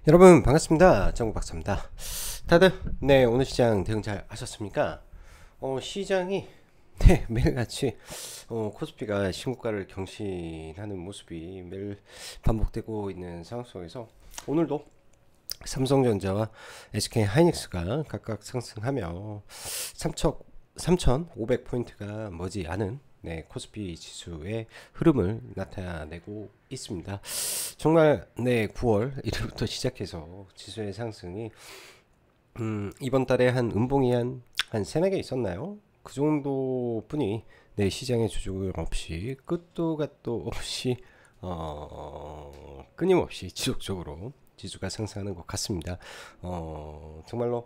여러분 반갑습니다. 정박사입니다. 다들 오늘 시장 대응 잘 하셨습니까? 시장이 매일같이 코스피가 신고가를 경신하는 모습이 매일 반복되고 있는 상황 속에서 오늘도 삼성전자와 SK하이닉스가 각각 상승하며 3,500포인트가 머지않은 코스피 지수의 흐름을 나타내고 있습니다. 정말 9월 1일부터 시작해서 지수의 상승이 이번 달에 한 음봉이 한 세네 개 있었나요? 그 정도뿐이 시장의 조절 없이 끝도 갓도 없이 끊임없이 지속적으로 지수가 상승하는 것 같습니다. 정말로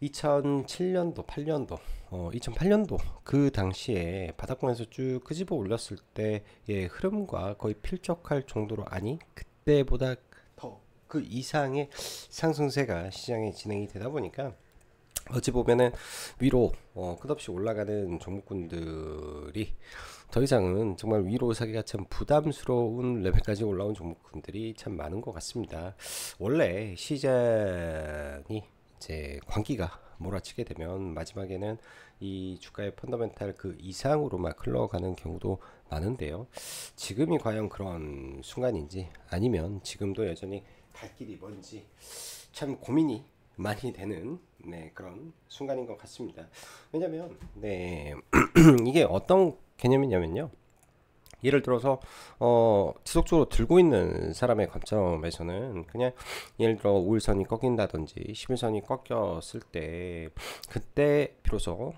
2007년도, 8년도, 2008년도 그 당시에 바닥권에서 쭉 끄집어 올렸을 때의 흐름과 거의 필적할 정도로, 아니 그때보다 더 그 이상의 상승세가 시장에 진행이 되다 보니까 어찌 보면은 위로 끝없이 올라가는 종목군들이 더 이상은 정말 위로 사기가 참 부담스러운 레벨까지 올라온 종목군들이 참 많은 것 같습니다. 원래 시장이 이제 광기가 몰아치게 되면 마지막에는 이 주가의 펀더멘탈 그 이상으로 막 흘러가는 경우도 많은데요. 지금이 과연 그런 순간인지, 아니면 지금도 여전히 갈 길이 뭔지 참 고민이 많이 되는 그런 순간인 것 같습니다. 왜냐면 이게 어떤 개념이냐면요, 예를 들어서 지속적으로 들고 있는 사람의 관점에서는 그냥 예를 들어 5일선이 꺾인다든지 10일선이 꺾였을 때 그때 비로소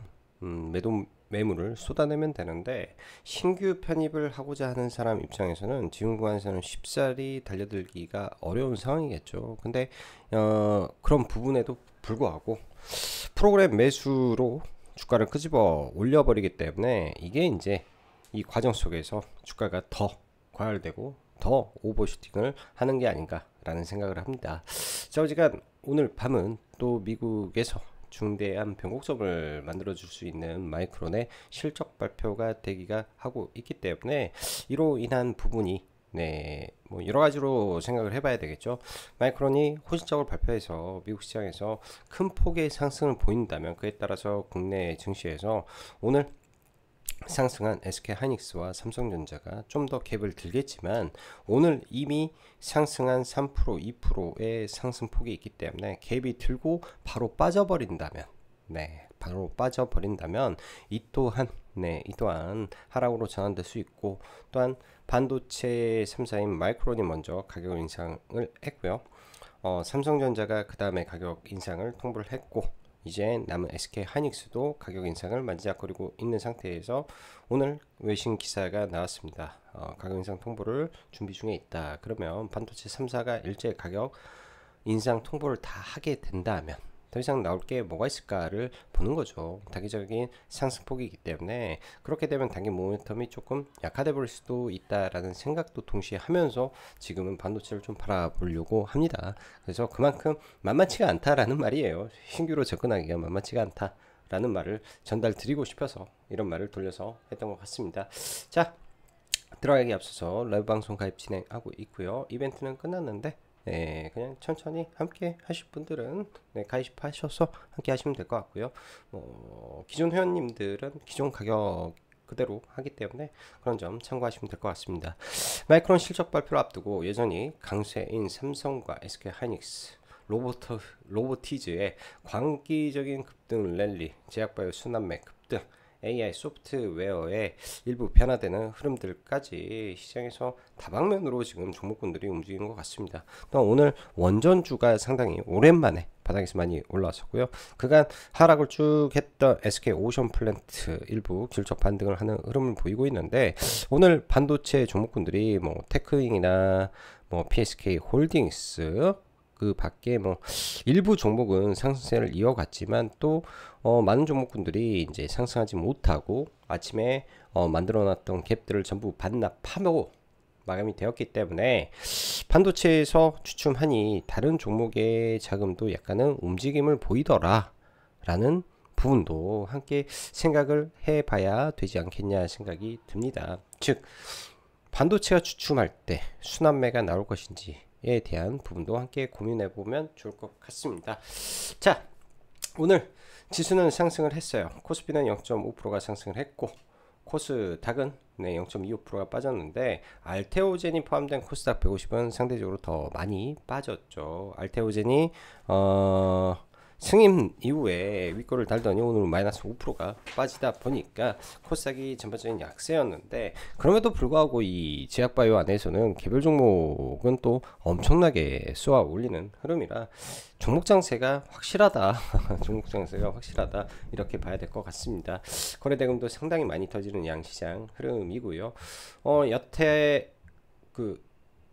매물을 쏟아내면 되는데, 신규 편입을 하고자 하는 사람 입장에서는 지금 구간에서는 쉽사리 달려들기가 어려운 상황이겠죠. 근데 그런 부분에도 불구하고 프로그램 매수로 주가를 끄집어 올려버리기 때문에 이게 이제 이 과정 속에서 주가가 더 과열되고 더 오버슈팅을 하는 게 아닌가라는 생각을 합니다. 자, 어지간 오늘 밤은 또 미국에서 중대한 변곡점을 만들어 줄 수 있는 마이크론의 실적 발표가 대기가 하고 있기 때문에 이로 인한 부분이 뭐 여러 가지로 생각을 해봐야 되겠죠. 마이크론이 호신적으로 발표해서 미국 시장에서 큰 폭의 상승을 보인다면 그에 따라서 국내 증시에서 오늘 상승한 SK하이닉스와 삼성전자가 좀 더 갭을 들겠지만, 오늘 이미 상승한 3%, 2%의 상승폭이 있기 때문에 갭이 들고 바로 빠져버린다면, 이 또한 하락으로 전환될 수 있고, 또한 반도체 3사인 마이크론이 먼저 가격 인상을 했고요. 삼성전자가 그 다음에 가격 인상을 통보를 했고, 이제 남은 SK하이닉스도 가격 인상을 만지작거리고 있는 상태에서 오늘 외신 기사가 나왔습니다. 가격 인상 통보를 준비 중에 있다. 그러면 반도체 3사가 일제 가격 인상 통보를 다 하게 된다면 더 이상 나올 게 뭐가 있을까를 보는 거죠. 단기적인 상승폭이기 때문에 그렇게 되면 단기 모멘텀이 조금 약화돼 버릴 수도 있다라는 생각도 동시에 하면서 지금은 반도체를 좀 바라보려고 합니다. 그래서 그만큼 만만치가 않다라는 말이에요. 신규로 접근하기가 만만치가 않다라는 말을 전달 드리고 싶어서 이런 말을 돌려서 했던 것 같습니다. 자, 들어가기 앞서서 라이브 방송 가입 진행하고 있고요. 이벤트는 끝났는데 그냥 천천히 함께 하실 분들은 가입하셔서 함께 하시면 될 것 같고요. 기존 회원님들은 기존 가격 그대로 하기 때문에 그런 점 참고하시면 될 것 같습니다. 마이크론 실적 발표를 앞두고 여전히 강세인 삼성과 SK하이닉스, 로보티즈의 광기적인 급등 랠리, 제약바이오 순환매 급등, AI 소프트웨어의 일부 변화되는 흐름들까지 시장에서 다방면으로 지금 종목군들이 움직이는 것 같습니다. 또 오늘 원전주가 상당히 오랜만에 바닥에서 많이 올라왔었고요. 그간 하락을 쭉 했던 SK 오션플랜트 일부 질적 반등을 하는 흐름을 보이고 있는데, 오늘 반도체 종목군들이 뭐 테크잉이나 뭐 PSK 홀딩스 그 밖에 뭐 일부 종목은 상승세를 이어갔지만 또 많은 종목군들이 이제 상승하지 못하고 아침에 만들어놨던 갭들을 전부 반납하고 마감이 되었기 때문에 반도체에서 주춤하니 다른 종목의 자금도 약간은 움직임을 보이더라 라는 부분도 함께 생각을 해봐야 되지 않겠냐 생각이 듭니다. 즉 반도체가 주춤할 때 순환매가 나올 것인지, 건지에 대한 부분도 함께 고민해 보면 좋을 것 같습니다. 자, 오늘 지수는 상승을 했어요. 코스피는 0.5%가 상승을 했고 코스닥은 0.25%가 빠졌는데 알테오젠이 포함된 코스닥 150은 상대적으로 더 많이 빠졌죠. 알테오젠이 승인 이후에 윗골을 달더니 오늘 마이너스 5%가 빠지다 보니까 코스닥이 전반적인 약세였는데, 그럼에도 불구하고 이 제약바이오 안에서는 개별 종목은 또 엄청나게 쏘아 올리는 흐름이라 종목 장세가 확실하다. 종목 장세가 확실하다, 이렇게 봐야 될 것 같습니다. 거래대금도 상당히 많이 터지는 양시장 흐름이고요. 여태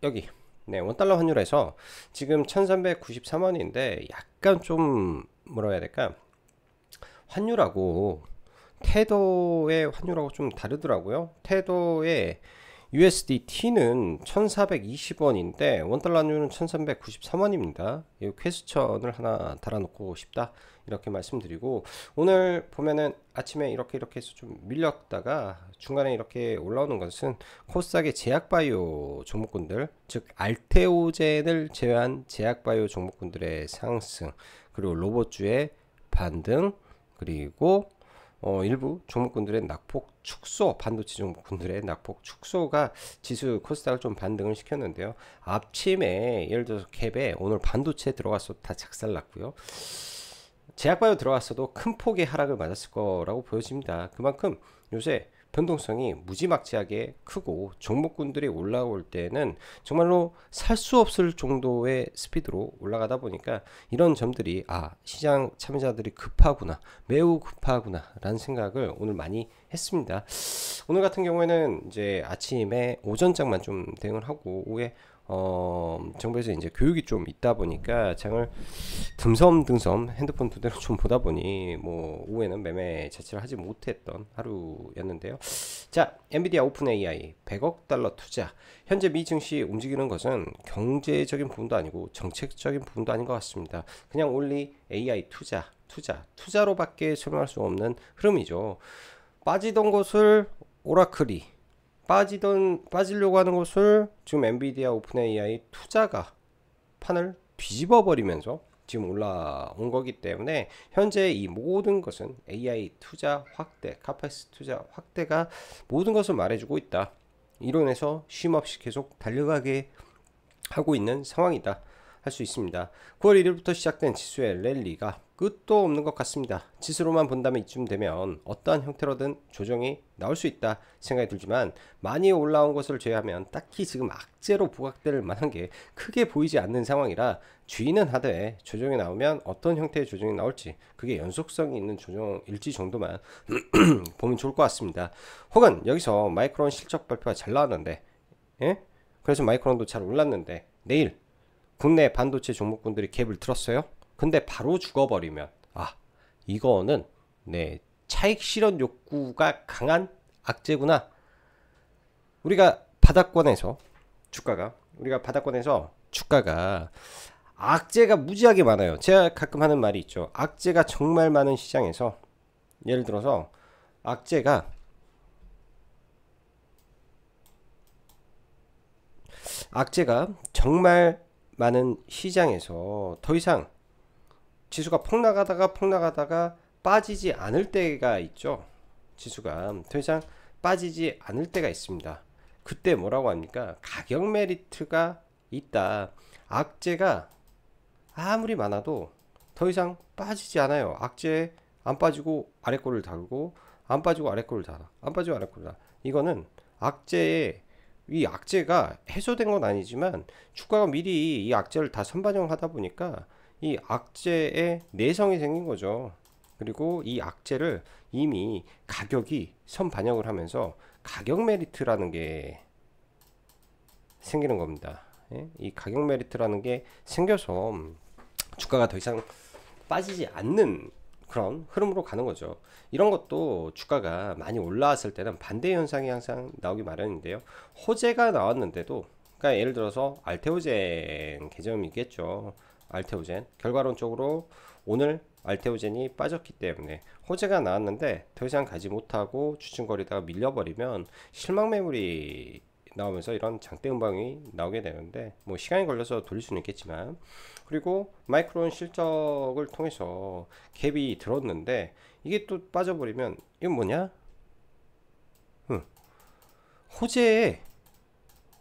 여기 원달러 환율에서 지금 1393원인데 약간 좀 뭐라 해야 될까, 환율하고 테더의 환율하고 좀 다르더라고요. 테더의 USDT는 1420원인데 원달러 환율은 1393원입니다. 이 퀘스천을 하나 달아놓고 싶다, 이렇게 말씀드리고, 오늘 보면은 아침에 이렇게 해서 좀 밀렸다가 중간에 이렇게 올라오는 것은 코스닥의 제약바이오 종목군들, 즉 알테오젠을 제외한 제약바이오 종목군들의 상승, 그리고 로봇주의 반등, 그리고 일부 종목군들의 낙폭 축소, 반도체 종목군들의 낙폭 축소가 지수 코스닥을 좀 반등을 시켰는데요. 아침에 예를 들어서 캡에 오늘 반도체 들어가서 다 작살났고요. 제약바이오 들어갔어도 큰 폭의 하락을 맞았을 거라고 보여집니다. 그만큼 요새 변동성이 무지막지하게 크고 종목군들이 올라올 때는 정말로 살 수 없을 정도의 스피드로 올라가다 보니까 이런 점들이 시장 참여자들이 급하구나, 매우 급하구나 라는 생각을 오늘 많이 했습니다. 오늘 같은 경우에는 이제 아침에 오전장만 좀 대응을 하고 오후에 정부에서 이제 교육이 좀 있다 보니까 장을 듬섬 핸드폰 두 대로 좀 보다 보니 뭐 오후에는 매매 자체를 하지 못했던 하루였는데요. 자, 엔비디아 오픈 AI 100억 달러 투자. 현재 미 증시 움직이는 것은 경제적인 부분도 아니고 정책적인 부분도 아닌 것 같습니다. 그냥 올리 AI 투자로밖에 설명할 수 없는 흐름이죠. 빠지던 곳을 오라클이 빠지려고 하는 것을 지금 엔비디아 오픈 AI 투자가 판을 뒤집어 버리면서 지금 올라온 거기 때문에 현재 이 모든 것은 AI 투자 확대, 카페스 투자 확대가 모든 것을 말해주고 있다. 이로 인해서 쉼없이 계속 달려가게 하고 있는 상황이다 할 수 있습니다. 9월 1일부터 시작된 지수의 랠리가 끝도 없는 것 같습니다. 지수로만 본다면 이쯤 되면 어떠한 형태로든 조정이 나올 수 있다 생각이 들지만, 많이 올라온 것을 제외하면 딱히 지금 악재로 부각될 만한 게 크게 보이지 않는 상황이라 주의는 하되 조정이 나오면 어떤 형태의 조정이 나올지 그게 연속성이 있는 조정일지 정도만 보면 좋을 것 같습니다. 혹은 여기서 마이크론 실적 발표가 잘 나왔는데, 그래서 마이크론도 잘 올랐는데 내일 국내 반도체 종목군들이 갭을 틀었어요. 근데 바로 죽어버리면 이거는 차익 실현 욕구가 강한 악재구나. 우리가 바닥권에서 주가가 악재가 무지하게 많아요. 제가 가끔 하는 말이 있죠. 악재가 정말 많은 시장에서, 예를 들어서 악재가 정말 많은 시장에서 더 이상 지수가 폭락하다가 빠지지 않을 때가 있죠. 지수가 더 이상 빠지지 않을 때가 있습니다. 그때 뭐라고 합니까? 가격 메리트가 있다. 악재가 아무리 많아도 더 이상 빠지지 않아요. 악재 안 빠지고 아래 거를 달고, 안 빠지고 아래 거를 달아, 안 빠지고 아래 거를 달아. 이거는 이 악재가 해소된 건 아니지만 주가가 미리 이 악재를 다 선반영하다 보니까 이 악재에 내성이 생긴 거죠. 그리고 이 악재를 이미 가격이 선반영을 하면서 가격 메리트라는 게 생기는 겁니다. 이 가격 메리트라는 게 생겨서 주가가 더 이상 빠지지 않는 그런 흐름으로 가는 거죠. 이런 것도 주가가 많이 올라왔을 때는 반대 현상이 항상 나오기 마련인데요. 호재가 나왔는데도, 그러니까 예를 들어서 알테오젠 개념이겠죠. 알테오젠 결과론적으로 오늘 알테오젠이 빠졌기 때문에 호재가 나왔는데 더 이상 가지 못하고 주춤거리다가 밀려버리면 실망 매물이 나오면서 이런 장대 음방이 나오게 되는데, 뭐 시간이 걸려서 돌릴 수는 있겠지만, 그리고 마이크론 실적을 통해서 갭이 들었는데 이게 또 빠져버리면 이건 뭐냐? 호재에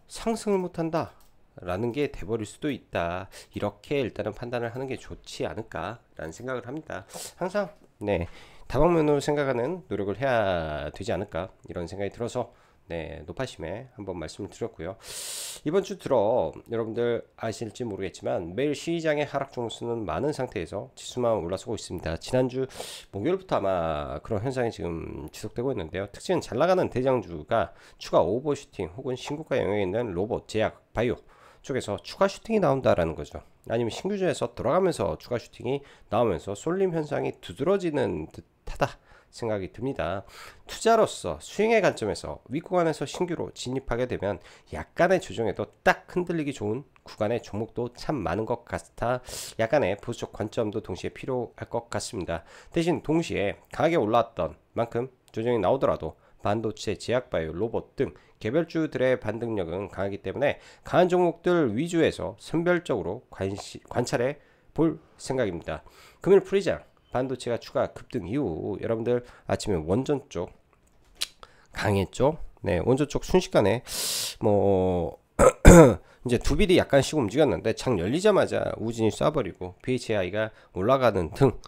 상승을 못한다 라는 게 돼버릴 수도 있다. 이렇게 일단은 판단을 하는 게 좋지 않을까 라는 생각을 합니다. 항상 네, 다방면으로 생각하는 노력을 해야 되지 않을까 이런 생각이 들어서 네, 노파심에 한번 말씀을 드렸고요. 이번 주 들어 여러분들 아실지 모르겠지만 매일 시장의 하락 종수는 많은 상태에서 지수만 올라서고 있습니다. 지난주 목요일부터 아마 그런 현상이 지금 지속되고 있는데요. 특징은 잘 나가는 대장주가 추가 오버슈팅 혹은 신고가 영역에 있는 로봇, 제약, 바이오 쪽에서 추가 슈팅이 나온다라는 거죠. 아니면 신규주에서 돌아가면서 추가 슈팅이 나오면서 쏠림 현상이 두드러지는 듯하다 생각이 듭니다. 투자로서 수익의 관점에서 윗구간에서 신규로 진입하게 되면 약간의 조정에도 딱 흔들리기 좋은 구간의 종목도 참 많은 것 같아 약간의 보수적 관점도 동시에 필요할 것 같습니다. 대신 동시에 강하게 올라왔던 만큼 조정이 나오더라도 반도체, 제약바이오, 로봇 등 개별주들의 반등력은 강하기 때문에 강한 종목들 위주에서 선별적으로 관찰해 볼 생각입니다. 금일 프리장 반도체가 추가 급등 이후 여러분들 아침에 원전 쪽 강했죠. 네, 원전 쪽 순식간에 뭐 이제 두 빌이 약간씩 움직였는데 장 열리자마자 우진이 쏴버리고 BHI가 올라가는 등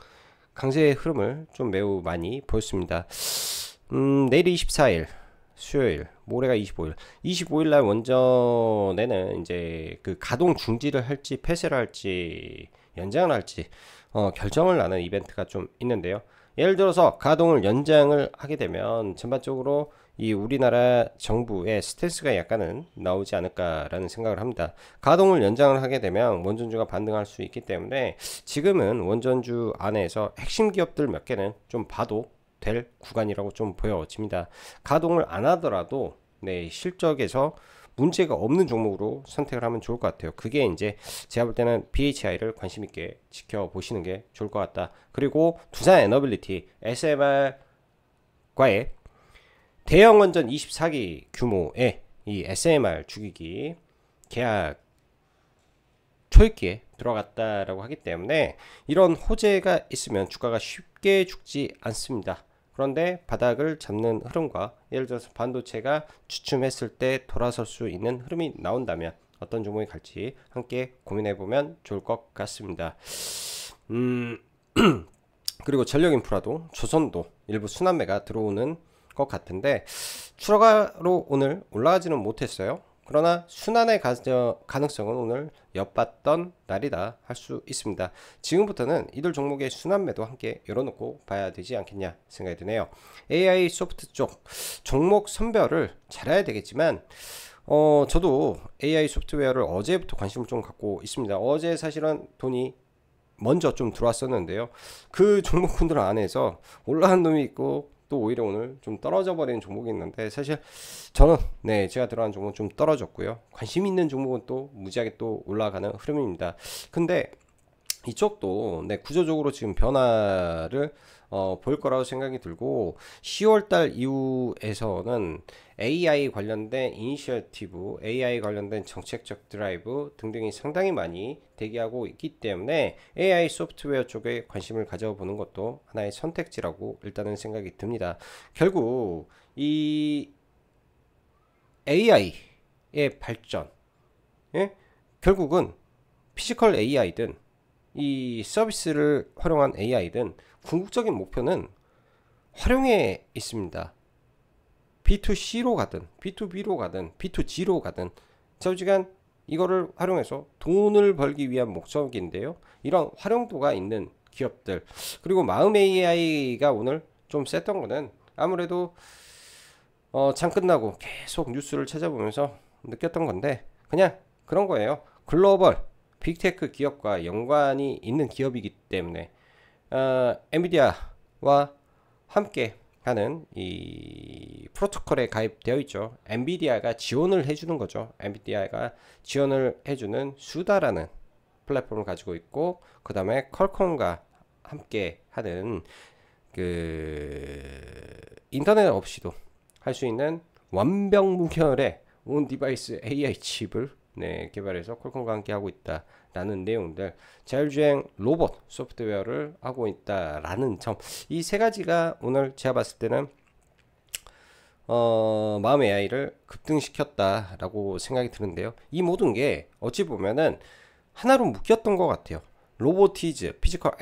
강세의 흐름을 좀 매우 많이 보였습니다. 내일이 24일 수요일, 모레가 25일. 25일 날 원전에는 이제 그 가동 중지를 할지 폐쇄를 할지 연장을 할지 결정을 하는 이벤트가 좀 있는데요. 예를 들어서 가동을 연장을 하게 되면 전반적으로 이 우리나라 정부의 스탠스가 약간은 나오지 않을까라는 생각을 합니다. 가동을 연장을 하게 되면 원전주가 반등할 수 있기 때문에 지금은 원전주 안에서 핵심 기업들 몇 개는 좀 봐도 될 구간이라고 좀 보여집니다. 가동을 안 하더라도 네, 실적에서 문제가 없는 종목으로 선택을 하면 좋을 것 같아요. 그게 이제 제가 볼 때는 BHI를 관심 있게 지켜보시는 게 좋을 것 같다. 그리고 두산 에너빌리티 SMR과의 대형 원전 24기 규모의 이 SMR 주기기 계약 초입기에 들어갔다라고 하기 때문에 이런 호재가 있으면 주가가 쉽게 죽지 않습니다. 그런데 바닥을 잡는 흐름과 예를 들어서 반도체가 주춤했을 때 돌아설 수 있는 흐름이 나온다면 어떤 종목이 갈지 함께 고민해보면 좋을 것 같습니다. 그리고 전력인프라도 조선도 일부 순환매가 들어오는 것 같은데 추가로 오늘 올라가지는 못했어요. 그러나 순환의 가능성은 오늘 엿봤던 날이다 할 수 있습니다. 지금부터는 이들 종목의 순환매도 함께 열어놓고 봐야 되지 않겠냐 생각이 드네요. AI 소프트 쪽 종목 선별을 잘해야 되겠지만 저도 AI 소프트웨어를 어제부터 관심을 좀 갖고 있습니다. 어제 사실은 돈이 먼저 좀 들어왔었는데요. 그 종목군들 안에서 올라간 놈이 있고 또 오히려 오늘 좀 떨어져 버리는 종목이 있는데 사실 저는 네, 제가 들어간 종목은 좀 떨어졌고요. 관심 있는 종목은 또 무지하게 또 올라가는 흐름입니다. 근데 이쪽도 네, 구조적으로 지금 변화를 볼 거라고 생각이 들고 10월달 이후에서는 AI 관련된 이니셔티브, AI 관련된 정책적 드라이브 등등이 상당히 많이 대기하고 있기 때문에 AI 소프트웨어 쪽에 관심을 가져보는 것도 하나의 선택지라고 일단은 생각이 듭니다. 결국 이 AI의 발전, 예? 결국은 피지컬 AI든 이 서비스를 활용한 AI든 궁극적인 목표는 활용에 있습니다. B2C로 가든 B2B로 가든 B2G로 가든 좌우지간 이거를 활용해서 돈을 벌기 위한 목적인데요. 이런 활용도가 있는 기업들 그리고 마음 AI가 오늘 좀 셌던 거는 아무래도 장 끝나고 계속 뉴스를 찾아보면서 느꼈던 건데 그냥 그런 거예요. 글로벌 빅테크 기업과 연관이 있는 기업이기 때문에 엔비디아와 함께 하는 이 프로토콜에 가입되어 있죠. 엔비디아가 지원을 해주는 거죠. 엔비디아가 지원을 해주는 수다라는 플랫폼을 가지고 있고 그 다음에 퀄컴과 함께 하는 그 인터넷 없이도 할 수 있는 완벽무결의 온 디바이스 AI 칩을 개발해서 퀄컴과 함께 하고 있다라는 내용들, 자율주행 로봇 소프트웨어를 하고 있다라는 점, 이 세 가지가 오늘 제가 봤을 때는 마음 AI를 급등시켰다라고 생각이 드는데요. 이 모든 게 어찌 보면은 하나로 묶였던 것 같아요. 로보티즈, 피지컬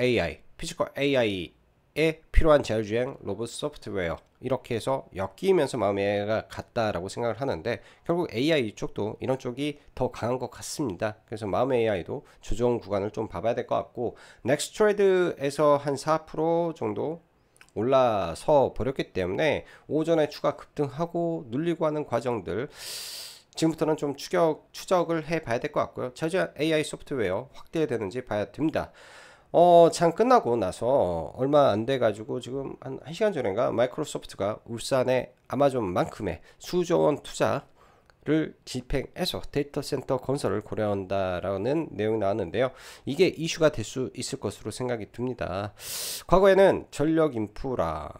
AI에 필요한 자율주행 로봇 소프트웨어, 이렇게 해서 엮이면서 마음 AI가 같다라고 생각을 하는데, 결국 AI 쪽도 이런 쪽이 더 강한 것 같습니다. 그래서 마음 AI도 조정 구간을 좀 봐봐야 될 것 같고, 넥스트레이드에서 한 4% 정도 올라서 버렸기 때문에 오전에 추가 급등하고 눌리고 하는 과정들, 지금부터는 좀 추적을 해 봐야 될 것 같고요. 자율주행 AI 소프트웨어 확대되는지 봐야 됩니다. 장 끝나고 나서 얼마 안 돼 가지고 지금 한 1시간 전인가 마이크로소프트가 울산의 아마존만큼의 수조원 투자를 집행해서 데이터 센터 건설을 고려한다라는 내용이 나왔는데요. 이게 이슈가 될 수 있을 것으로 생각이 듭니다. 과거에는 전력 인프라,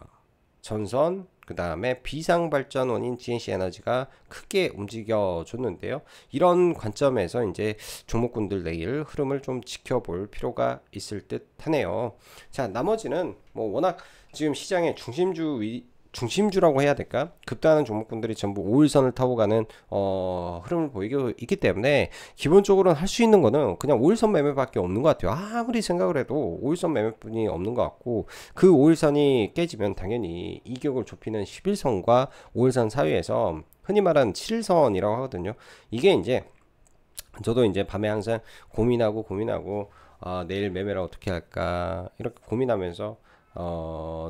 전선, 그 다음에 비상발전원인 GNC 에너지가 크게 움직여 줬는데요. 이런 관점에서 이제 종목군들 내일 흐름을 좀 지켜볼 필요가 있을 듯 하네요. 자, 나머지는 뭐 워낙 지금 시장의 중심주라고 해야 될까? 급등하는 종목군들이 전부 5일선을 타고 가는 흐름을 보이고 있기 때문에 기본적으로는 할 수 있는 거는 그냥 5일선 매매밖에 없는 것 같아요. 아무리 생각을 해도 5일선 매매뿐이 없는 것 같고, 그 5일선이 깨지면 당연히 이격을 좁히는 11선과 5일선 사이에서 흔히 말하는 7일선이라고 하거든요. 이게 이제 저도 이제 밤에 항상 고민하고 내일 매매를 어떻게 할까 이렇게 고민하면서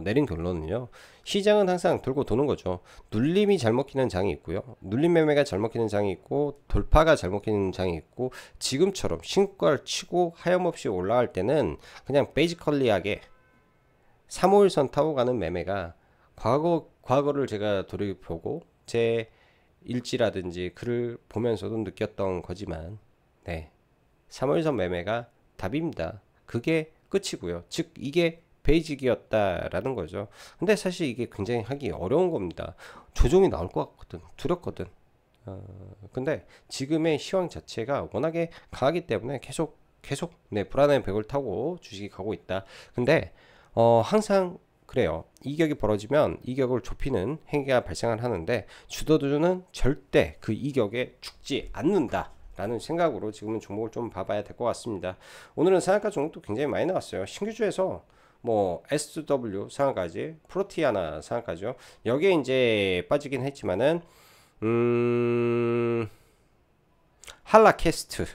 내린 결론은요, 시장은 항상 돌고 도는 거죠. 눌림이 잘 먹히는 장이 있고요, 눌림 매매가 잘 먹히는 장이 있고, 돌파가 잘 먹히는 장이 있고, 지금처럼 신고가를 치고 하염없이 올라갈 때는 그냥 베이지컬리하게 3~5일선 타고 가는 매매가, 과거를 제가 돌이켜보고 제 일지라든지 글을 보면서도 느꼈던 거지만, 3~5일선 매매가 답입니다. 그게 끝이고요. 즉 이게 베이직이었다라는 거죠. 근데 사실 이게 굉장히 하기 어려운 겁니다. 조정이 나올 것 같거든, 두렵거든. 근데 지금의 시황 자체가 워낙에 강하기 때문에 계속 불안의 벽을 타고 주식이 가고 있다. 근데 항상 그래요. 이격이 벌어지면 이격을 좁히는 행위가 발생을 하는데, 주도주는 절대 그 이격에 죽지 않는다 라는 생각으로 지금은 종목을 좀 봐봐야 될 것 같습니다. 오늘은 상한가 종목도 굉장히 많이 나왔어요. 신규주에서 뭐 SW 상한가지, 프로티아나 상한가죠. 여기에 이제 빠지긴 했지만은 한라캐스트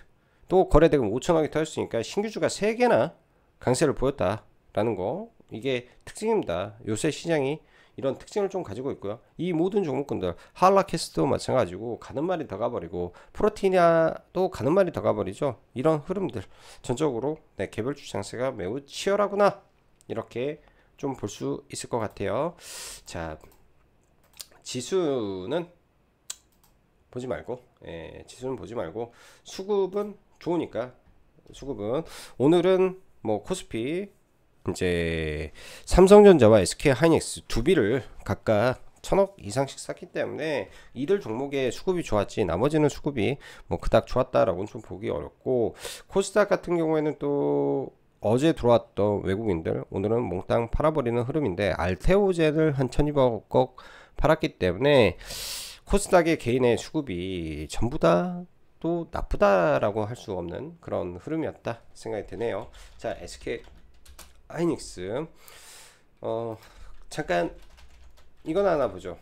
또 거래대금 5천억이 터졌으니까 신규주가 3개나 강세를 보였다라는 거, 이게 특징입니다. 요새 시장이 이런 특징을 좀 가지고 있고요. 이 모든 종목군들, 한라캐스트도 마찬가지고 가는 말이 더 가버리고, 프로티나도 가는 말이 더 가버리죠. 이런 흐름들 전적으로 개별주 장세가 매우 치열하구나, 이렇게 좀 볼 수 있을 것 같아요. 자, 지수는 보지 말고, 지수는 보지 말고 수급은 좋으니까, 수급은 오늘은 뭐 코스피 이제 삼성전자와 SK하이닉스 두 비를 각각 1000억 이상씩 샀기 때문에 이들 종목의 수급이 좋았지, 나머지는 수급이 뭐 그닥 좋았다라고는 좀 보기 어렵고, 코스닥 같은 경우에는 또 어제 들어왔던 외국인들 오늘은 몽땅 팔아버리는 흐름인데, 알테오젠을 한 1200억 팔았기 때문에 코스닥의 개인의 수급이 전부 다 또 나쁘다라고 할 수 없는 그런 흐름이었다 생각이 드네요. 자, SK 하이닉스 잠깐 이건 하나 보죠.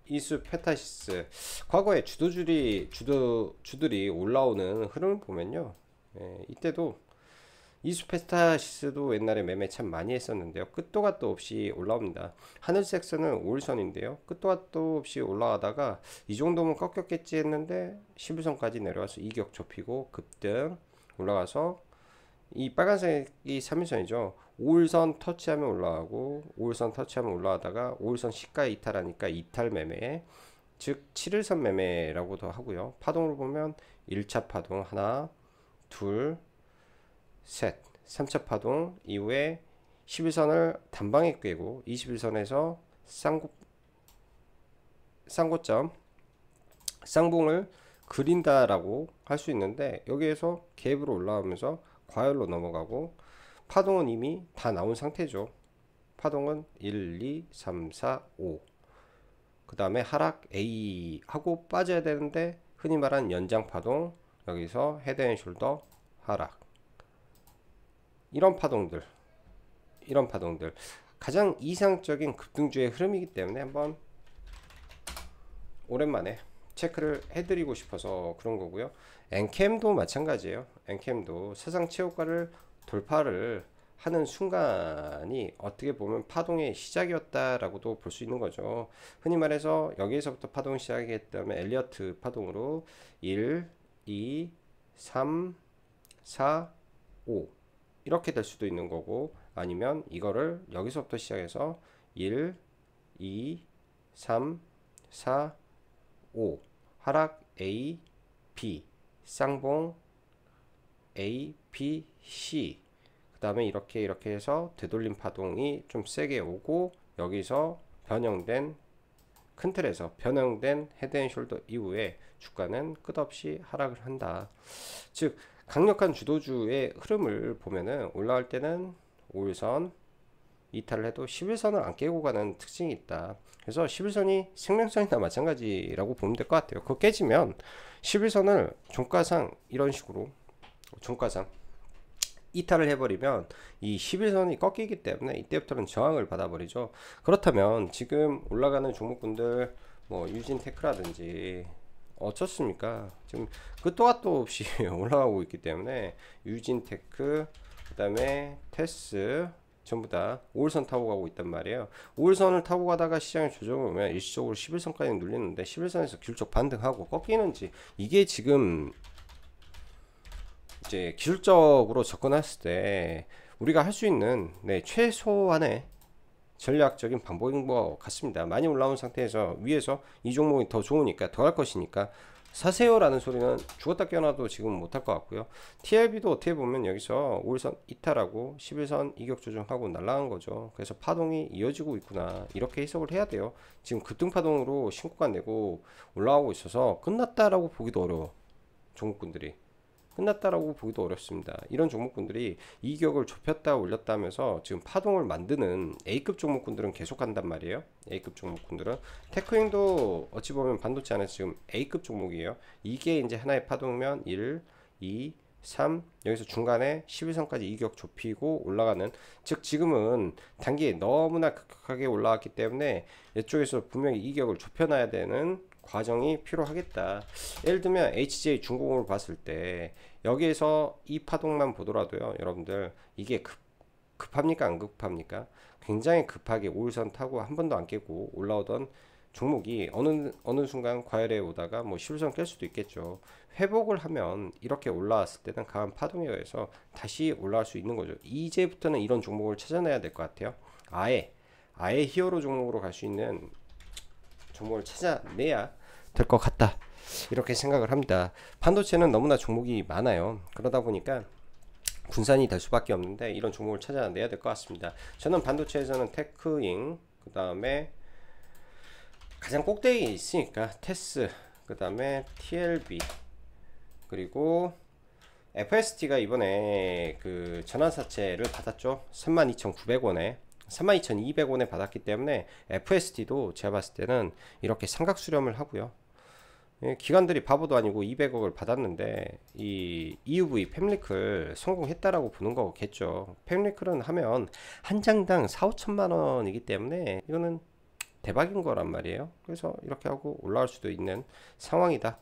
이수 페타시스, 과거에 주들이 올라오는 흐름을 보면요, 이때도 이수페스타시스도 옛날에 매매 참 많이 했었는데요, 끝도 갓도 없이 올라옵니다. 하늘색선은 5일선인데요, 끝도 갓도 없이 올라가다가 이 정도면 꺾였겠지 했는데 11선까지 내려와서 이격 좁히고 급등 올라가서, 이 빨간색이 3일선이죠 5일선 터치하면 올라가고, 5일선 터치하면 올라가다가 5일선 시가에 이탈하니까 이탈 매매, 즉 7일선 매매라고도 하고요. 파동으로 보면 1차 파동 하나, 둘, 셋, 3차 파동 이후에 11선을 단방에 꿰고 21선에서 쌍고점 쌍봉을 그린다라고 할 수 있는데, 여기에서 갭으로 올라오면서 과열로 넘어가고, 파동은 이미 다 나온 상태죠. 파동은 1, 2, 3, 4, 5. 그 다음에 하락 A 하고 빠져야 되는데, 흔히 말하는 연장 파동, 여기서 헤드앤숄더 하락. 이런 파동들, 가장 이상적인 급등주의 흐름이기 때문에 한번 오랜만에 체크를 해드리고 싶어서 그런 거고요. 엔캠도 마찬가지예요. 엔캠도 사상 최고가를 돌파를 하는 순간이 어떻게 보면 파동의 시작이었다라고도 볼 수 있는 거죠. 흔히 말해서 여기에서부터 파동이 시작했다면 엘리어트 파동으로 1, 2, 3, 4, 5 이렇게 될 수도 있는 거고, 아니면 이거를 여기서부터 시작해서 1, 2, 3, 4, 5 하락 A, B 쌍봉 A, B, C, 그 다음에 이렇게 해서 되돌림 파동이 좀 세게 오고, 여기서 변형된 큰 틀에서 변형된 헤드앤숄더 이후에 주가는 끝없이 하락을 한다. 즉 강력한 주도주의 흐름을 보면은 올라갈 때는 5일선 이탈을 해도 11선을 안 깨고 가는 특징이 있다. 그래서 11선이 생명선이나 마찬가지라고 보면 될 것 같아요. 그거 깨지면 11선을 종가상 이런 식으로 종가상 이탈을 해버리면 이 11선이 꺾이기 때문에 이때부터는 저항을 받아버리죠. 그렇다면 지금 올라가는 종목군들 뭐 유진테크라든지 어떻습니까? 지금 끝도 갓도 없이 올라가고 있기 때문에 유진테크, 그 다음에 테스 전부 다 5일선 타고 가고 있단 말이에요. 5일선을 타고 가다가 시장에 조정을 오면 일시적으로 11선까지 눌리는데 11선에서 귤적 반등하고 꺾이는지, 이게 지금 이제 기술적으로 접근했을 때 우리가 할 수 있는 최소한의 전략적인 방법인 것 같습니다. 많이 올라온 상태에서 위에서 이 종목이 더 좋으니까 더 할 것이니까 사세요 라는 소리는 죽었다 깨어나도 지금 못할 것 같고요. TLB도 어떻게 보면 여기서 5일선 이탈하고 11선 이격 조정하고 날아간 거죠. 그래서 파동이 이어지고 있구나, 이렇게 해석을 해야 돼요. 지금 급등파동으로 신고가 내고 올라가고 있어서 끝났다라고 보기도 어려워. 종목군들이 끝났다라고 보기도 어렵습니다. 이런 종목군들이 이격을 좁혔다 올렸다 하면서 지금 파동을 만드는 A급 종목군들은 계속 간단 말이에요. A급 종목군들은 테크윈도 어찌 보면 반도체 안에서 지금 A급 종목이에요. 이게 이제 하나의 파동이면 1, 2, 3, 여기서 중간에 11선까지 이격 좁히고 올라가는, 즉 지금은 단기에 너무나 급격하게 올라왔기 때문에 이쪽에서 분명히 이격을 좁혀놔야 되는 과정이 필요하겠다. 예를 들면 HJ 중공을 봤을 때 여기에서 이 파동만 보더라도요, 여러분들 이게 급합니까 안 급합니까? 굉장히 급하게 5일선 타고 한 번도 안 깨고 올라오던 종목이 어느 순간 과열해 오다가 뭐 11선 깰 수도 있겠죠. 회복을 하면 이렇게 올라왔을 때는 강한 파동에 의해서 다시 올라갈 수 있는 거죠. 이제부터는 이런 종목을 찾아내야 될 것 같아요. 아예 히어로 종목으로 갈 수 있는 종목을 찾아내야 될 것 같다, 이렇게 생각을 합니다. 반도체는 너무나 종목이 많아요. 그러다 보니까 분산이 될 수밖에 없는데 이런 종목을 찾아내야 될 것 같습니다. 저는 반도체에서는 테크잉, 그 다음에 가장 꼭대기에 있으니까 테스, 그 다음에 TLB, 그리고 FST가 이번에 그 전환사채를 받았죠. 32,900원에 32,200원에 받았기 때문에 FST도 제가 봤을 때는 이렇게 삼각 수렴을 하고요. 기관들이 바보도 아니고 200억을 받았는데 이 EUV 팹리클 성공했다라고 보는 거겠죠. 팹리클은 하면 한 장당 4,5천만 원이기 때문에 이거는 대박인 거란 말이에요. 그래서 이렇게 하고 올라갈 수도 있는 상황이다.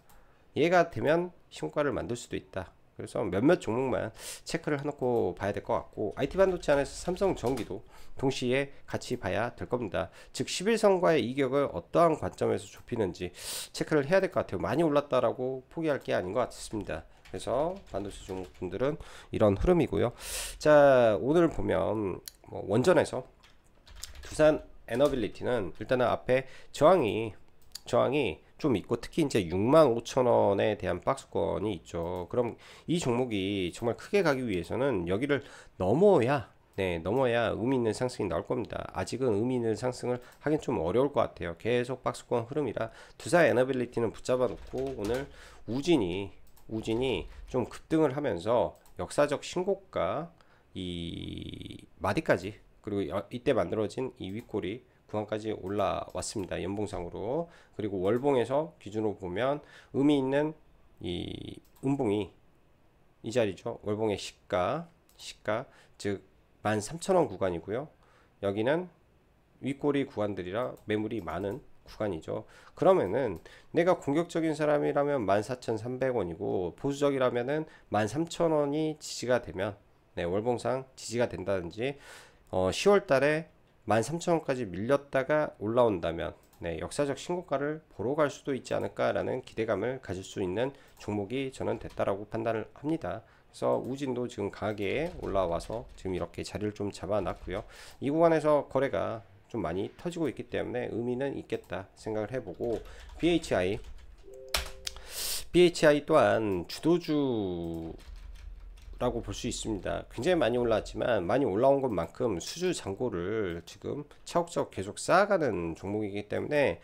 얘가 되면 신고가를 만들 수도 있다. 그래서 몇몇 종목만 체크를 해놓고 봐야 될 것 같고, IT 반도체 안에서 삼성전기도 동시에 같이 봐야 될 겁니다. 즉 11선과의 이격을 어떠한 관점에서 좁히는지 체크를 해야 될 것 같아요. 많이 올랐다라고 포기할 게 아닌 것 같습니다. 그래서 반도체 종목분들은 이런 흐름이고요. 자, 오늘 보면 뭐 원전에서 두산 에너빌리티는 일단은 앞에 저항이 좀 있고, 특히 이제 65,000원에 대한 박스권이 있죠. 그럼 이 종목이 정말 크게 가기 위해서는 여기를 넘어야 네, 넘어야 의미 있는 상승이 나올 겁니다. 아직은 의미 있는 상승을 하긴 좀 어려울 것 같아요. 계속 박스권 흐름이라 투자 에너빌리티는 붙잡아 놓고 오늘 우진이 좀 급등을 하면서 역사적 신고가 이 마디까지 그리고 이때 만들어진 이 윗꼬리 구간까지 올라왔습니다. 연봉상으로. 그리고 월봉에서 기준으로 보면 의미 있는 이 음봉이 이 자리죠. 월봉의 시가 즉 13,000원 구간이고요. 여기는 윗꼬리 구간들이라 매물이 많은 구간이죠. 그러면은 내가 공격적인 사람이라면 14,300원이고 보수적이라면은 13,000원이 지지가 되면 네, 월봉상 지지가 된다든지 10월 달에 13,000원까지 밀렸다가 올라온다면 네, 역사적 신고가를 보러 갈 수도 있지 않을까라는 기대감을 가질 수 있는 종목이 저는 됐다라고 판단을 합니다. 그래서 우진도 지금 강하게 올라와서 지금 이렇게 자리를 좀 잡아놨고요. 이 구간에서 거래가 좀 많이 터지고 있기 때문에 의미는 있겠다 생각을 해보고 BHI 또한 주도주 라고 볼 수 있습니다. 굉장히 많이 올라왔지만 많이 올라온 것만큼 수주 잔고를 지금 차곡차곡 계속 쌓아가는 종목이기 때문에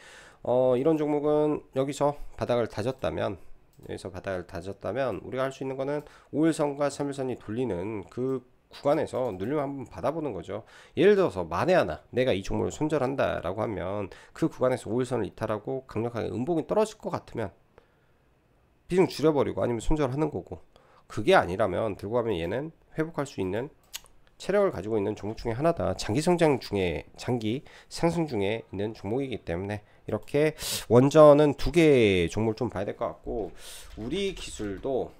이런 종목은 여기서 바닥을 다졌다면 우리가 할 수 있는 거는 5일선과 3일선이 돌리는 그 구간에서 눌림 한번 받아보는 거죠. 예를 들어서 만에 하나 내가 이 종목을 손절한다 라고 하면 그 구간에서 5일선을 이탈하고 강력하게 음봉이 떨어질 것 같으면 비중 줄여버리고 아니면 손절하는 거고, 그게 아니라면 들고 가면 얘는 회복할 수 있는 체력을 가지고 있는 종목 중에 하나다. 장기 상승 중에 있는 종목이기 때문에 이렇게 원전은 두 개의 종목을 좀 봐야 될 것 같고, 우리 기술도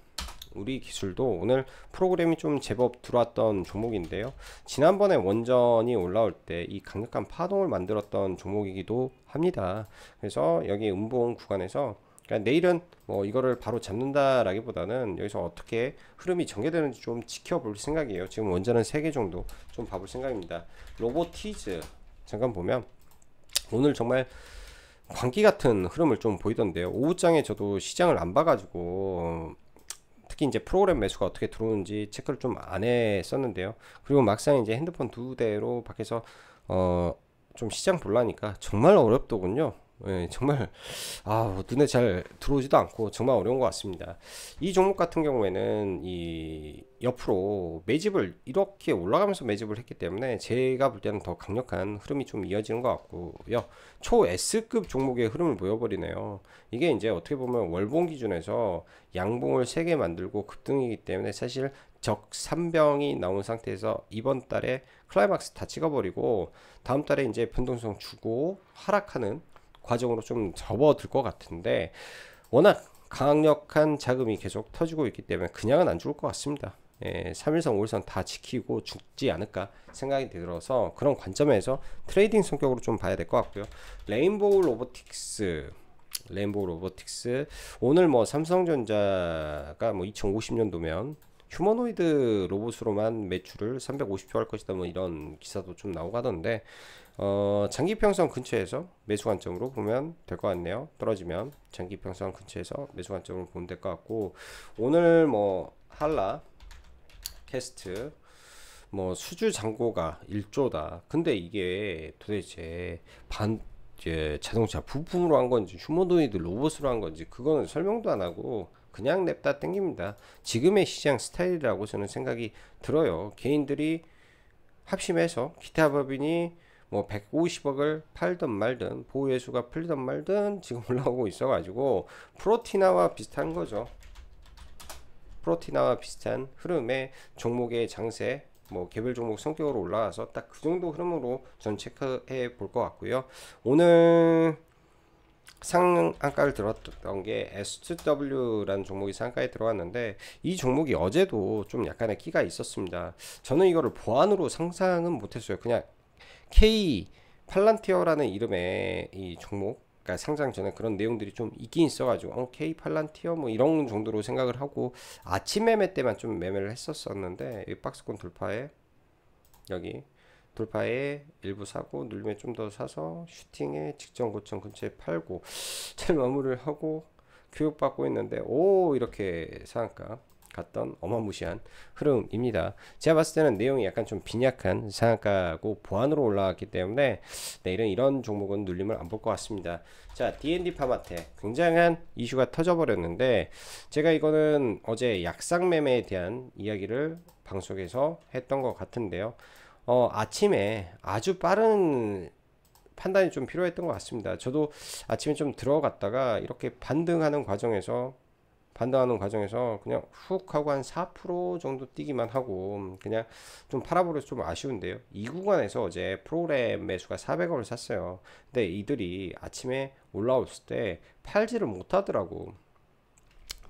오늘 프로그램이 좀 제법 들어왔던 종목인데요. 지난번에 원전이 올라올 때 이 강력한 파동을 만들었던 종목이기도 합니다. 그래서 여기 음봉 구간에서 그러니까 내일은 뭐 이거를 바로 잡는다라기보다는 여기서 어떻게 흐름이 전개되는지 좀 지켜볼 생각이에요. 지금 원전은 3개 정도 좀 봐볼 생각입니다. 로보티즈 잠깐 보면 오늘 정말 광기 같은 흐름을 좀 보이던데요. 오후장에 저도 시장을 안 봐가지고 특히 이제 프로그램 매수가 어떻게 들어오는지 체크를 좀 안 했었는데요. 그리고 막상 이제 핸드폰 2대로 밖에서 좀 시장 보려니까 정말 어렵더군요. 예, 정말 눈에 잘 들어오지도 않고 정말 어려운 것 같습니다. 이 종목 같은 경우에는 이 옆으로 매집을 이렇게 올라가면서 매집을 했기 때문에 제가 볼 때는 더 강력한 흐름이 좀 이어지는 것 같고요. 초 S급 종목의 흐름을 보여버리네요. 이게 이제 어떻게 보면 월봉 기준에서 양봉을 3개 만들고 급등이기 때문에 사실 적삼병이 나온 상태에서 이번 달에 클라이막스 다 찍어버리고 다음 달에 이제 변동성 주고 하락하는 과정으로 좀 접어들 것 같은데, 워낙 강력한 자금이 계속 터지고 있기 때문에 그냥은 안 죽을 것 같습니다. 3일선 5일선 다 지키고 죽지 않을까 생각이 들어서 그런 관점에서 트레이딩 성격으로 좀 봐야 될 것 같고요. 레인보우 로보틱스 오늘 뭐 삼성전자가 뭐 2050년도면 휴머노이드 로봇으로만 매출을 350조 할 것이다 뭐 이런 기사도 좀 나오고 하던데, 장기평선 근처에서 매수 관점으로 보면 될 것 같네요. 떨어지면 장기평선 근처에서 매수 관점으로 보면 될 것 같고, 오늘 뭐 한라 캐스트 뭐 수주 잔고가 1조다. 근데 이게 도대체 자동차 부품으로 한 건지 휴머노이드 로봇으로 한 건지 그거는 설명도 안 하고 그냥 냅다 땡깁니다. 지금의 시장 스타일이라고 저는 생각이 들어요. 개인들이 합심해서 기타 법인이 뭐 150억을 팔든 말든 보유회수가 풀리든 말든 지금 올라오고 있어가지고 프로티나와 비슷한 거죠. 프로티나와 비슷한 흐름의 종목의 장세, 뭐 개별 종목 성격으로 올라와서 딱 그 정도 흐름으로 전 체크해 볼 것 같고요. 오늘 상한가를 들었던 게 S2W라는 종목이 상한가에 들어왔는데, 이 종목이 어제도 좀 약간의 끼가 있었습니다. 저는 이거를 보안으로 상상은 못했어요. 그냥 K 팔란티어라는 이름의 이 종목, 그러니까 상장 전에 그런 내용들이 좀 있긴 있어가지고 K 팔란티어 뭐 이런 정도로 생각을 하고 아침 매매 때만 좀 매매를 했었었는데, 이 박스권 돌파에 여기 돌파에 일부 사고 눌림에 좀 더 사서 슈팅에 직전 고점 근처에 팔고 잘 마무리를 하고 교육받고 있는데, 오 이렇게 상한가 갔던 어마무시한 흐름입니다. 제가 봤을 때는 내용이 약간 좀 빈약한 상한가고 보안으로 올라왔기 때문에 내일은 이런 종목은 눌림을 안 볼 것 같습니다. 자, D&D 파마텍 굉장한 이슈가 터져버렸는데 제가 이거는 어제 약상 매매에 대한 이야기를 방송에서 했던 것 같은데요. 아침에 아주 빠른 판단이 좀 필요했던 것 같습니다. 저도 아침에 좀 들어갔다가 이렇게 반등하는 과정에서 그냥 훅 하고 한 4% 정도 뛰기만 하고 그냥 좀 팔아버려서 좀 아쉬운데요. 이 구간에서 어제 프로그램 매수가 400원을 샀어요. 근데 이들이 아침에 올라왔을 때 팔지를 못하더라고.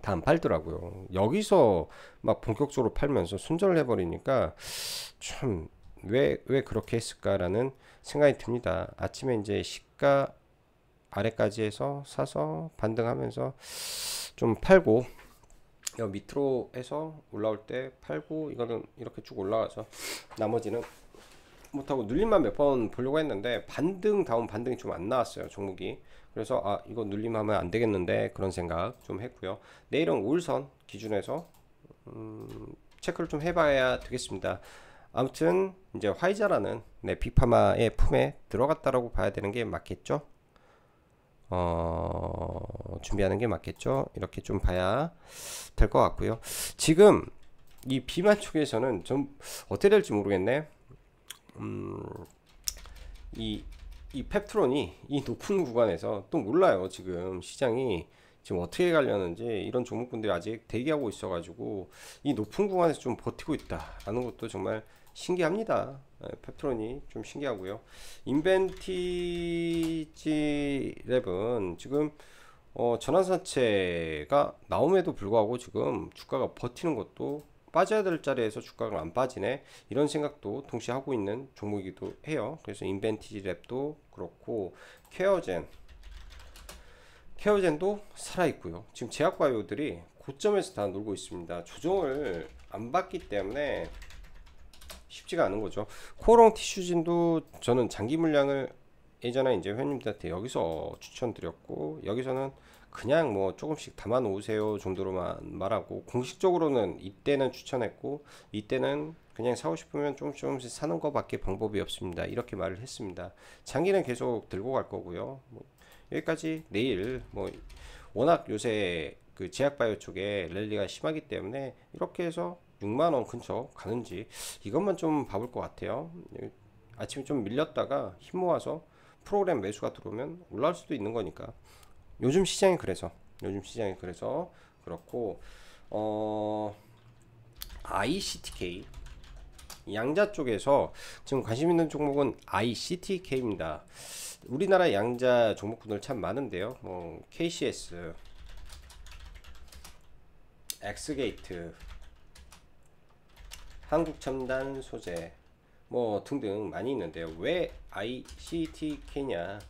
다 안 팔더라고요. 여기서 막 본격적으로 팔면서 순절을 해버리니까 참 왜 그렇게 했을까라는 생각이 듭니다. 아침에 이제 시가 아래까지 해서 사서 반등하면서 좀 팔고 여 밑으로 해서 올라올 때 팔고 이거는 이렇게 쭉 올라가서 나머지는 못하고 눌림만 몇 번 보려고 했는데 반등 다운 반등이 좀 안 나왔어요 종목이. 그래서 아 이거 눌림하면 안 되겠는데 그런 생각 좀 했고요. 내일은 5일선 기준에서 체크를 좀 해봐야 되겠습니다. 아무튼 이제 화이자라는 빅파마의 품에 들어갔다라고 봐야 되는 게 맞겠죠. 준비하는 게 맞겠죠. 이렇게 좀 봐야 될 것 같고요. 지금 이 비만 쪽에서는 좀 어떻게 될지 모르겠네. 이 펩트론이 이 높은 구간에서 또 몰라요. 지금 시장이 지금 어떻게 가려는지 이런 종목군들이 아직 대기하고 있어가지고 이 높은 구간에서 좀 버티고 있다라는 것도 정말 신기합니다. 펩트론이 좀 신기하고요. 인벤티지랩은 지금 전환사채가 나옴에도 불구하고 지금 주가가 버티는 것도 빠져야 될 자리에서 주가가 안 빠지네 이런 생각도 동시에 하고 있는 종목이기도 해요. 그래서 인벤티지랩도 그렇고 케어젠도 살아있고요. 지금 제약바이오들이 고점에서 다 놀고 있습니다. 조정을 안 받기 때문에 쉽지가 않은 거죠. 코오롱 티슈진도 저는 장기 물량을 예전에 이제 회원님들한테 여기서 추천드렸고 여기서는 그냥 뭐 조금씩 담아 놓으세요 정도로만 말하고 공식적으로는 이때는 추천했고 이때는 그냥 사고 싶으면 조금씩 사는 것밖에 방법이 없습니다. 이렇게 말을 했습니다. 장기는 계속 들고 갈 거고요. 뭐 여기까지 내일 뭐 워낙 요새 그 제약바이오 쪽에 랠리가 심하기 때문에 이렇게 해서 6만원 근처 가는지 이것만 좀 봐볼 것 같아요. 아침에 좀 밀렸다가 힘 모아서 프로그램 매수가 들어오면 올라올 수도 있는 거니까 요즘 시장이 그래서 그렇고 ICTK 양자 쪽에서 지금 관심 있는 종목은 ICTK입니다. 우리나라 양자 종목군들 참 많은데요. 뭐 KCS, 엑스게이트, 한국첨단 소재 뭐 등등 많이 있는데요. 왜 ICTK냐?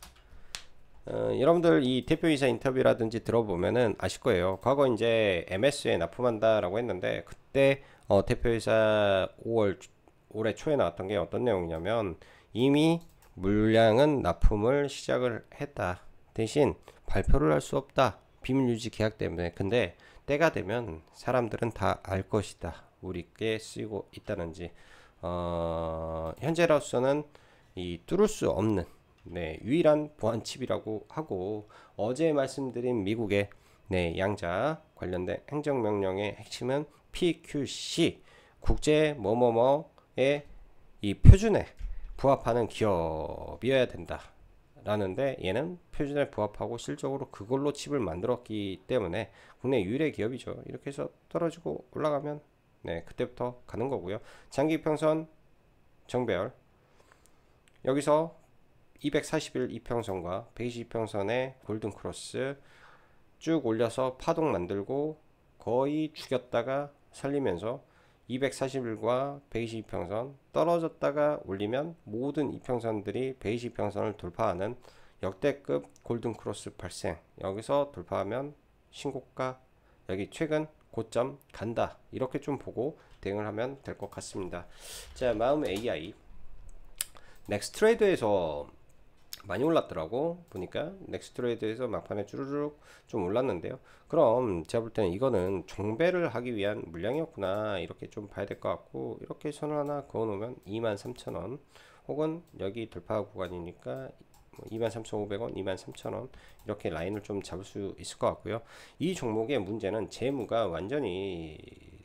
여러분들 이 대표이사 인터뷰라든지 들어보면은 아실 거예요. 과거 이제 MS에 납품한다라고 했는데 그때 대표이사 5월 올해 초에 나왔던 게 어떤 내용이냐면 이미 물량은 납품을 시작을 했다. 대신 발표를 할 수 없다. 비밀 유지 계약 때문에. 근데 때가 되면 사람들은 다 알 것이다. 우리께 쓰이고 있다는지. 현재로서는 이 뚫을 수 없는 유일한 보안 칩이라고 하고 어제 말씀드린 미국의 양자 관련된 행정명령의 핵심은 PQC 국제 뭐뭐뭐의 이 표준에 부합하는 기업이어야 된다 라는데 얘는 표준에 부합하고 실적으로 그걸로 칩을 만들었기 때문에 국내 유일의 기업이죠. 이렇게 해서 떨어지고 올라가면 그때부터 가는 거고요. 장기평선 정배열 여기서 240일 이평선과 120평선의 골든크로스 쭉 올려서 파동 만들고 거의 죽였다가 살리면서 240일과 120평선 떨어졌다가 올리면 모든 이평선들이 120평선을 돌파하는 역대급 골든크로스 발생. 여기서 돌파하면 신고가 여기 최근 고점 간다. 이렇게 좀 보고 대응을 하면 될 것 같습니다. 자, 마음 AI 넥스트레이드에서 많이 올랐더라고 보니까. 넥스트레이드에서 막판에 쭈르륵 좀 올랐는데요. 그럼 제가 볼 때는 이거는 종배를 하기 위한 물량이었구나 이렇게 좀 봐야 될 것 같고, 이렇게 선을 하나 그어 놓으면 23,000원, 혹은 여기 돌파 구간이니까 23,500원, 23,000원 이렇게 라인을 좀 잡을 수 있을 것 같고요. 이 종목의 문제는 재무가 완전히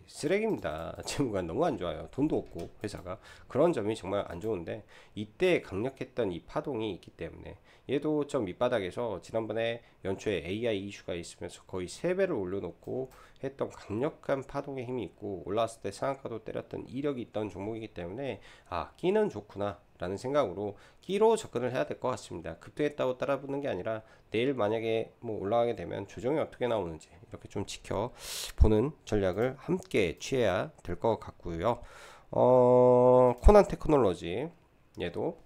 쓰레기입니다. 재무가 너무 안 좋아요. 돈도 없고 회사가. 그런 점이 정말 안 좋은데, 이때 강력했던 이 파동이 있기 때문에 얘도 좀 밑바닥에서 지난번에 연초에 AI 이슈가 있으면서 거의 3배를 올려놓고 했던 강력한 파동의 힘이 있고, 올라왔을 때 상한가도 때렸던 이력이 있던 종목이기 때문에 끼는 좋구나 라는 생각으로 끼로 접근을 해야 될 것 같습니다. 급등했다고 따라붙는 게 아니라 내일 만약에 뭐 올라가게 되면 조정이 어떻게 나오는지 이렇게 좀 지켜보는 전략을 함께 취해야 될 것 같고요. 코난 테크놀로지 얘도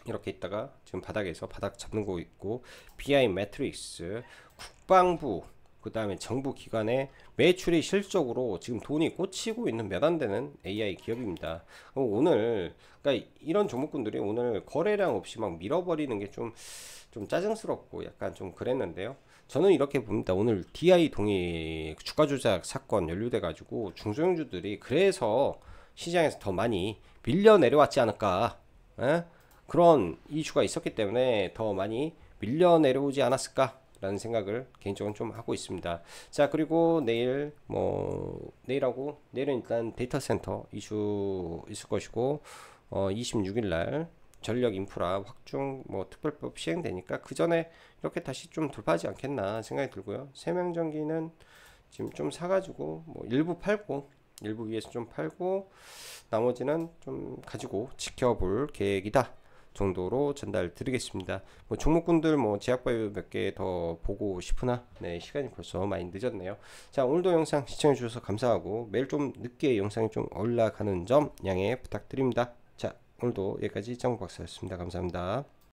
이렇게 있다가 지금 바닥에서 바닥 잡는 거 있고, BI 매트릭스, 국방부, 그 다음에 정부 기관의 매출이 실적으로 지금 돈이 꽂히고 있는 몇 안 되는 AI 기업입니다. 오늘 그러니까 이런 종목군들이 오늘 거래량 없이 막 밀어버리는 게 좀 짜증스럽고 약간 좀 그랬는데요. 저는 이렇게 봅니다. 오늘 DI 동의 주가 조작 사건 연루돼 가지고 중소형주들이 그래서 시장에서 더 많이 밀려 내려왔지 않을까, 에? 그런 이슈가 있었기 때문에 더 많이 밀려 내려오지 않았을까 라는 생각을 개인적으로 좀 하고 있습니다. 자, 그리고 내일 내일하고 내일은 일단 데이터 센터 이슈 있을 것이고, 26일 날 전력 인프라 확충 특별법 시행되니까 그 전에 이렇게 다시 좀 돌파하지 않겠나 생각이 들고요. 세명전기는 지금 좀 사가지고 일부 팔고, 일부 위에서 좀 팔고, 나머지는 좀 가지고 지켜볼 계획이다 정도로 전달 드리겠습니다. 종목군들 제약바이오 몇 개 더 보고 싶으나 시간이 벌써 많이 늦었네요. 자, 오늘도 영상 시청해 주셔서 감사하고, 매일 좀 늦게 영상이 좀 올라가는 점 양해 부탁드립니다. 자, 오늘도 여기까지 정박사였습니다. 감사합니다.